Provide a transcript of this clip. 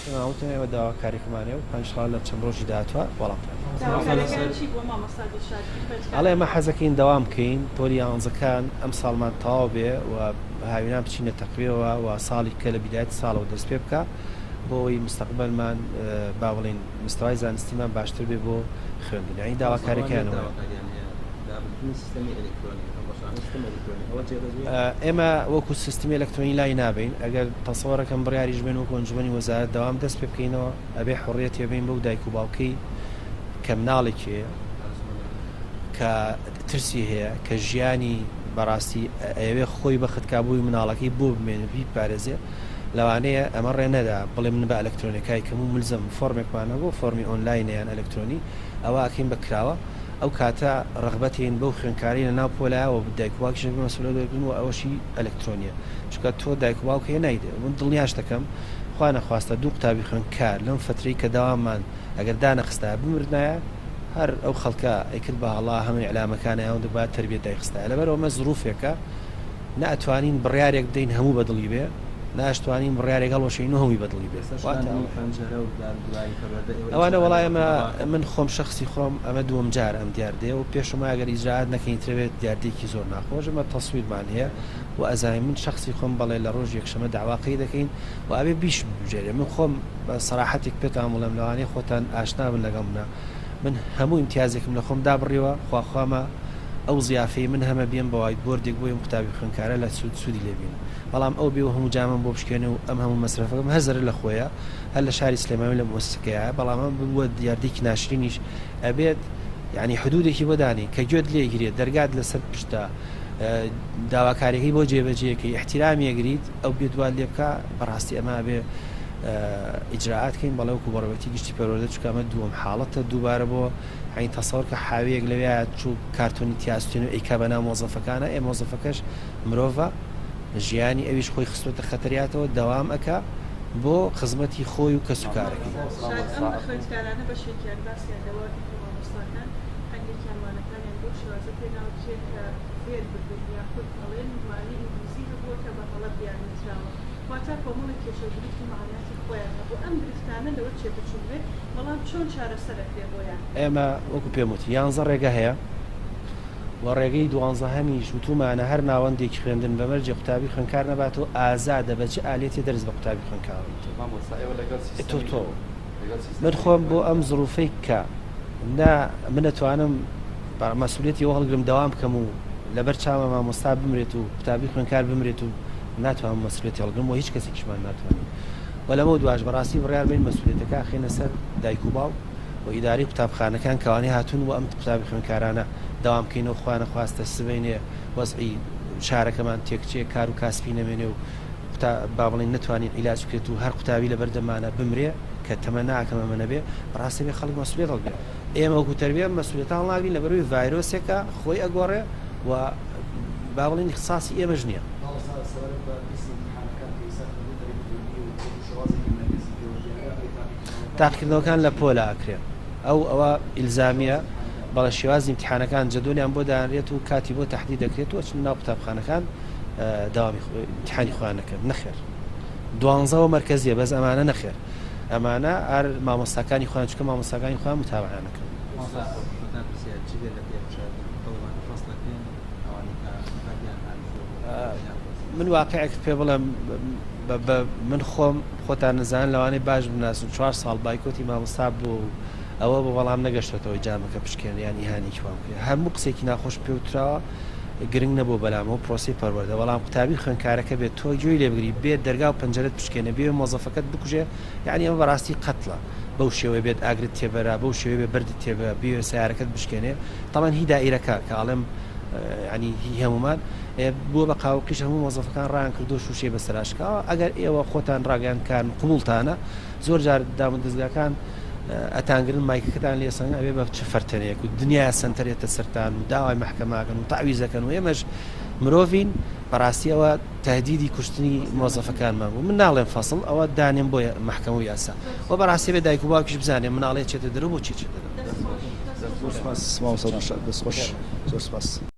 ئەوە داواکاریکمانێ و 5 ساڵ لە چەند ڕۆژی داهاتوە وەڵام ئەڵێ ئێمە حەزەکەین دەوام بکەین پۆلی یانزەکان ئەم ساڵمان تەواو بێ و هاوینان بچینە تەقویەوە و ساڵی کە لە بیدایەتی ساڵەوە دەست پێ بکە بۆی مستەقبلمان با بڵێن مستەوای زانستیمان باشتر بێ بۆ خوێندنەوەی داواکاریەکانەوە. ئێمە وەکو سیستمی ئەلکترۆنی لای نابین ئەگەر تەسەوەرەکەم بڕیاریش بێن وەکو ئەنجومەنی وەزارەت دەوام دەست پێ بکەینەوە ئەبێ حڕیەت هێبین بەو دایک و باوکەی کە مناڵێکی هەیە کە ترسی هەیە کە ژیانی بەڕاستی ئەوێ خۆی بە خودکابووی مناڵەکەی بۆ بمێنێ بی پارێزێ لەوانەیە ئەمە ڕێنەدا بڵێ من بە ئەلکترۆنیکای کەم و ملزم فۆرمێکمانە بۆ فۆرمی ئۆنلاینیان ئەلکترۆنی ئەوە ئەکەین بەکراوە ئەو کاتە ڕغبەتین بەو خوێنکاری لە ناو پۆلایەوە دایکواکیش مەسئولەتن و ئەوەشی ئەلکترۆنیە چونکە تۆ دایک و باوکە نایدێ من دڵنیاش دەکەم خوا نەخواستە دوو قوتابی خوێندکار لەم فترەی کە داوامان ئەگەر دانەخستا بمردایە هەر ئەو خەڵکە ئەیکرد بە هەڵا هەمووی علامەکانە ئەوەن دەبات تربیەت دایخستایە لەبەرەوە مە زروفێکە نەئەتوانین بڕیارێک بدەین هەموو بەدڵی بێ ناشتوانین بڕیارێک هەڵۆشین و هەمووی بەدڵی بێت ئەوانە وەڵای من خۆم شخصی خۆم ئەمە دووەم جار ئەم دیاردێ و پێشما ئەگەر ئیجراعات نەکەین ترەوێت دیاردێکی زۆر ناخۆش ئەمە تەسویرمان هەیە و ئەزانین من شخصی خۆم بەڵێ لە ڕۆژ یەکشەمە داواقی دەکەین و ئەبێ بیش بژێرێ من خۆم بە سەراحەتێک پێتان وڵێم لەوانەیە خۆتان ئاشنا بن لەگەڵ منە من هەموو امتیازێکم لە خۆم دابڕیەوە خواخوامە ئەو زیافەی من هەمە بێن بە وایت بۆردێک بۆی قوتابی خوێندکارە لە سوودی لێبین بەڵام ئەو بێ و هەموو جامم بۆ بشکێنە و ئەم هەموو مەسرفەکەم هەزر لە خۆیە هەر لە شاری سلێمانی لە مۆسیقەیە بەڵام ئەم بووە دیاردێکی ناشرینیش ئەبێت یعنی حدودێکی بۆدانی کە گوێت لێگرێت دەرگات لەسەر پشتە داواکاریەکەی بۆ جێبەجێەکەی احتیرامی ئەگریت ئەو بێدوان لێ بکە بەڕاستی ئەمە بێ ئیجراعاتکەین بەڵێوکو بەڕێوەتی گشتی پەروەردە چکەمە دووەم حاڵەتە دووبارە بۆ عین تەسەوەر کە حاوەیەک لەوێ چوو کارتۆنی تیاستێن و ئەیکا بەناو مۆزەفەکانە ئێ مۆزەفەکەش مرۆڤە ژیانی ئەویش خۆی خستوتە خەتەریاتەوە دەوام ئەکا بۆ خزمەتی خۆی و کەسوکارەکەی واتە کۆمەڵی کێشەگریکی معناتی خۆیان بۆ ئەم گرفتانە لەوە چێبچووبێت بەڵام چۆن چارەسەرەکرێ بۆیان ئێمە وەکو پێموتی 11 ڕێگە هەیە و ڕێگەی 12 هەمیش وتومانە هەر ناوەندێکی خوێندن بە مەرجێ قوتابی خوێندکار نەباتەوە ئازادە بەچ ئالێتی دەرز بە قوتابی خوێندکار تۆ من خۆم بۆ ئەم زروفەی کە من ئەتوانم مەسئولیەتی ئەوە هەڵگرم دەوام بکەم و لەبەر چاومە مامۆستا بمرێت و قوتابی خوێندکار بمرێت و ناتوانم مەسئولیەتی هەڵگرم و هیچ کەسێکیشمان ناتوانێت و لەمە دواش بەڕاستی بڕیار بین مەسئولیەتەکە خێنە سەر دایک و باو و ئیداری قوتابخانەکان کەوانی هاتوون و ئەم قوتابی خوێندکارانە داوام بکەینەوە خوا نەخواستە سبەینێ وەزعی شارەکەمان تێکچێ کار و کاسبی نەمێنێ و با بڵێن نتوانین عیلاج بکرێت و هەر قوتابی لە بەردەمانە بمرێ کە تەمە ناکەم ئەمە نەبێ بەڕاستی بێ خەڵک مەسئولیەت هەڵگرێ ئێمە وەکو تەربیە مەسئولیەتان هەڵناگرین لەبەرەوەی ڤایرۆسێکە خۆی ئەگۆڕێ و با بڵێن اختصاصی ئێمەش نییە تاقیکردنەوەکان لە پۆلە ئاکرێن ئەوە ئیلزامیە بەڵە شێوازی امتحانەکان جەدولیان بۆ دانرێت و کاتی بۆ تەحدید دەکرێت و چون ناو قوتابخانەکان داوامی امتحانی خۆیان نەکرد نەخێر 12 مەرکەزیە بەس ئەمانە نەخێر ئەمانە هەر مامۆستاکانی خۆیان چکە مامۆستاکانی خۆیان متابعیان نەکرد من واقعێک پێ بڵێم من خۆم خۆتان نزان لەوانەیە باش بناسن 4 ساڵ بایکۆتی مامۆستا بوو ئەوە بە بەڵام نەگەشتێتەوە جامەکە پشکێن یان ئیهانێکی وام کرد هەموو قسێکی ناخۆش پێوتراوە گرنگ نەبوو بەلامەوە پرۆسی پەروەردە بەڵام قوتابی خوێندکارەکە بێت تۆ گوێی لێ بگری بێت دەرگا و پەنجەرەت پشکێنە بێ مۆزەفەکەت بکوژێ یعنی ئەمە بەڕاستی قەتڵە بەو شێوەیە بێت ئاگرت تێبەرا بەو شێوەیە بێ بەردت تێبە بێ سیارەکەت بشکێنێ تەمان هی دائیرەکە کە ئاڵێم ینی هی هەمومان بووە بە قاوقیش هەموو مۆزەفەکان ڕان کردو شوشێ بەسەراشکاوە ئەگەر ئێوە خۆتان ڕاگەیانکان قوبوڵتانە زۆر جار دامەدەستگاکان ئەتانگرن مایکەکەتان لێسەن ئەبێ بە چ فەرتەنەیەک و دنیا سنتەرێتە سەرتان و داوای مەحکەماکەن و تاویزەکەن و ئێمەش مرۆڤین بەڕاستیەوە تهدیدی کوشتنی مۆزەفەکانمان بوو من ناڵێم فەسڵ ئەوە دانێن بۆ مەحکەمە و یاسا و بەڕاستی بێ دایک و باوکیش بزانێ مناڵێ چێتە دەرەوە بۆ چی چێتە دەرەوە.